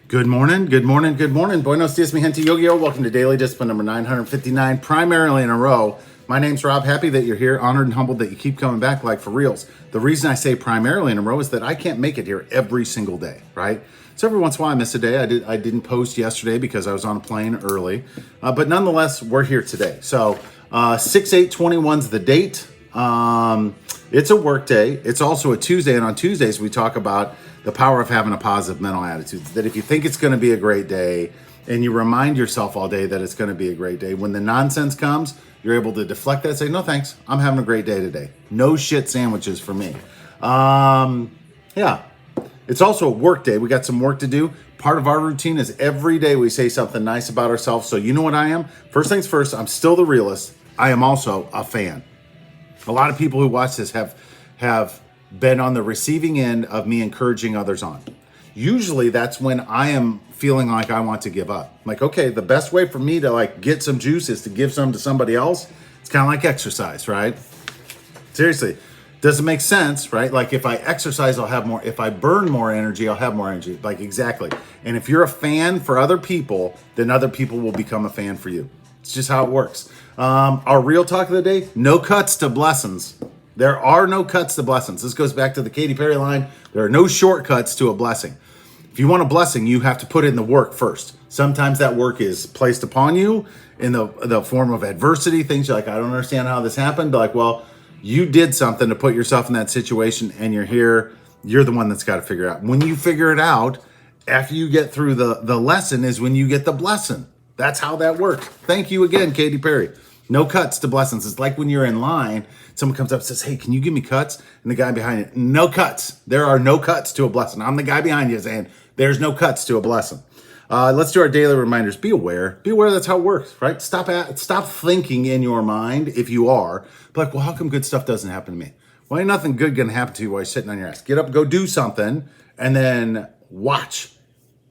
Good morning, good morning, good morning. Buenos dias, mi gente Yo-Yo. Welcome to Daily Discipline number 959, primarily in a row. My name's Rob. Happy that you're here. Honored and humbled that you keep coming back like for reals. The reason I say primarily in a row is that I can't make it here every single day, right? So every once in a while I miss a day. I didn't post yesterday because I was on a plane early. But nonetheless, we're here today. So 6/8/21 is the date. It's a work day. It's also a Tuesday. And on Tuesdays, we talk about the power of having a positive mental attitude. That if you think it's going to be a great day and you remind yourself all day that it's going to be a great day, when the nonsense comes, you're able to deflect that and say, no, thanks. I'm having a great day today. No shit sandwiches for me. Yeah. It's also a work day. We got some work to do. Part of our routine is every day we say something nice about ourselves. So you know what I am? First things first, I'm still the realist. I am also a fan. A lot of people who watch this have been on the receiving end of me encouraging others on. Usually that's when I am feeling like I want to give up. Like, okay, the best way for me to like get some juice is to give some to somebody else. It's kind of like exercise, right? Seriously, doesn't make sense, right? Like if I exercise, I'll have more. If I burn more energy, I'll have more energy. Like exactly. And if you're a fan for other people, then other people will become a fan for you. It's just how it works. Our real talk of the day, no cuts to blessings. There are no cuts to blessings. This goes back to the Katy Perry line. There are no shortcuts to a blessing. If you want a blessing, you have to put in the work first. Sometimes that work is placed upon you in the form of adversity. Things you're like, I don't understand how this happened. But like, well, you did something to put yourself in that situation and you're here. You're the one that's got to figure it out. When you figure it out, after you get through the lesson is when you get the blessing. That's how that works. Thank you again, Katy Perry. No cuts to blessings. It's like when you're in line, someone comes up and says, hey, can you give me cuts? And the guy behind it, no cuts. There are no cuts to a blessing. I'm the guy behind you saying, there's no cuts to a blessing. Let's do our daily reminders. Be aware. Be aware that's how it works, right? Stop thinking in your mind, if you are, like, well, how come good stuff doesn't happen to me? Well, ain't nothing good going to happen to you while you're sitting on your ass. Get up, go do something, and then watch.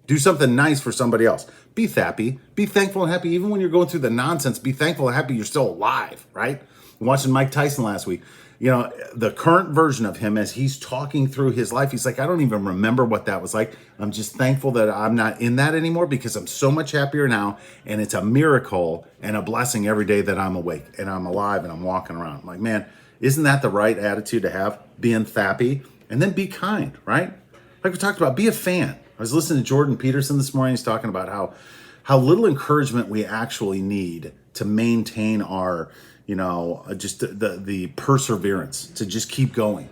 Do something nice for somebody else. Be happy. Be thankful and happy. Even when you're going through the nonsense, be thankful and happy you're still alive, right? I'm watching Mike Tyson last week. You know, the current version of him as he's talking through his life, he's like, I don't even remember what that was like. I'm just thankful that I'm not in that anymore because I'm so much happier now. And it's a miracle and a blessing every day that I'm awake and I'm alive and I'm walking around. I'm like, man, isn't that the right attitude to have? Being happy and then be kind, right? Like we talked about, be a fan. I was listening to Jordan Peterson this morning. He's talking about how little encouragement we actually need to maintain our, just the perseverance to just keep going.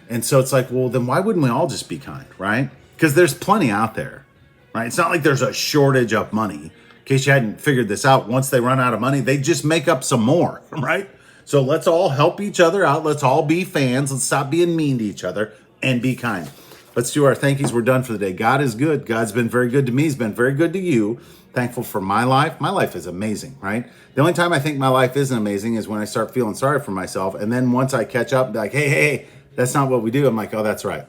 And so it's like, well, then why wouldn't we all just be kind, right? Because there's plenty out there, right? It's not like there's a shortage of money. In case you hadn't figured this out, once they run out of money, they just make up some more, right? So let's all help each other out. Let's all be fans. Let's stop being mean to each other and be kind. Let's do our thank yous. We're done for the day. God is good. God's been very good to me. He's been very good to you. Thankful for my life. My life is amazing, right? The only time I think my life isn't amazing is when I start feeling sorry for myself. And then once I catch up, like, hey, that's not what we do. I'm like, oh, that's right.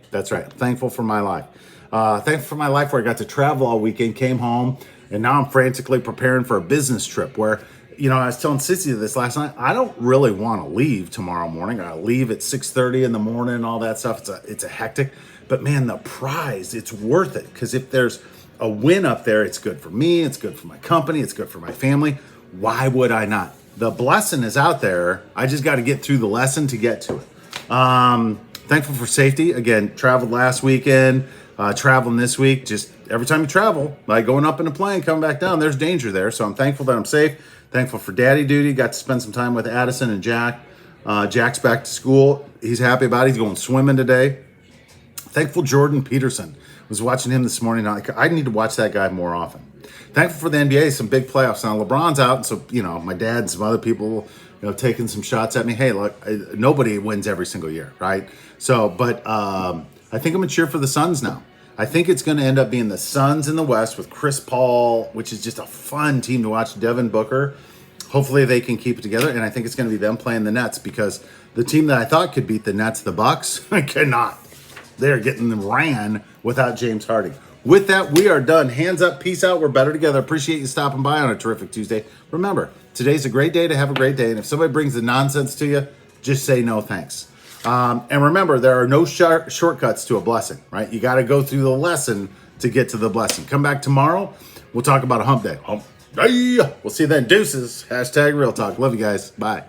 That's right. Thankful for my life. Thankful for my life where I got to travel all weekend, came home, and now I'm frantically preparing for a business trip where, I was telling Sissy this last night. I don't really want to leave tomorrow morning. I leave at 6:30 in the morning and all that stuff. It's a hectic, but man, the prize, it's worth it. Because if there's a win up there, it's good for me. It's good for my company. It's good for my family. Why would I not? The blessing is out there. I just got to get through the lesson to get to it. Thankful for safety. Again, traveled last weekend, traveling this week. Just every time you travel, like going up in a plane, coming back down, there's danger there. So I'm thankful that I'm safe. Thankful for daddy duty. Got to spend some time with Addison and Jack. Jack's back to school. He's happy about it. He's going swimming today. Thankful Jordan Peterson. Was watching him this morning. I need to watch that guy more often. Thankful for the NBA. Some big playoffs. Now LeBron's out. So, my dad and some other people, taking some shots at me. Hey, look, nobody wins every single year, right? So, but I think I'm going to cheer for the Suns now. I think it's going to end up being the Suns in the West with Chris Paul, which is just a fun team to watch. Devin Booker. Hopefully they can keep it together. And I think it's going to be them playing the Nets because the team that I thought could beat the Nets, the Bucks, cannot. They're getting them ran without James Harden. With that, we are done. Hands up. Peace out. We're better together. Appreciate you stopping by on a terrific Tuesday. Remember, today's a great day to have a great day. And if somebody brings the nonsense to you, just say no thanks. And remember, there are no shortcuts to a blessing, right? You got to go through the lesson to get to the blessing. Come back tomorrow. We'll talk about a hump day. Hump day. We'll see you then. Deuces. Hashtag real talk. Love you guys. Bye.